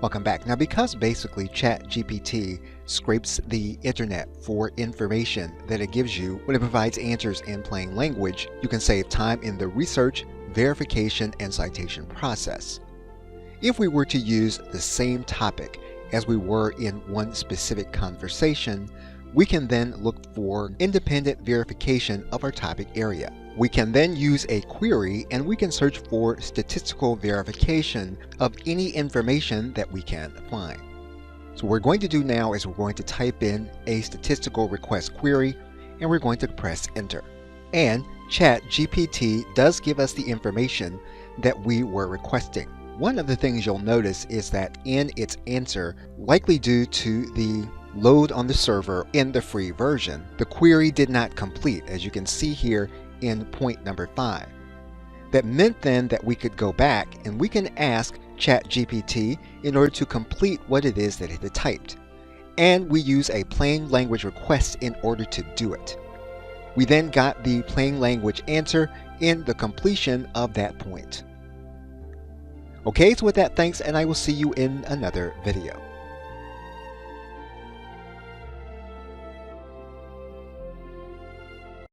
Welcome back. Now, because basically ChatGPT scrapes the internet for information that it gives you when it provides answers in plain language, you can save time in the research, verification, and citation process. If we were to use the same topic as we were in one specific conversation, we can then look for independent verification of our topic area. We can then use a query and we can search for statistical verification of any information that we can find. So what we're going to do now is we're going to type in a statistical request query and we're going to press enter. And ChatGPT does give us the information that we were requesting. One of the things you'll notice is that in its answer, likely due to the load on the server in the free version, the query did not complete, as you can see here in point number 5. That meant then that we could go back and we can ask ChatGPT in order to complete what it is that it had typed. And we use a plain language request in order to do it. We then got the plain language answer in the completion of that point. Okay, so with that, thanks, and I will see you in another video.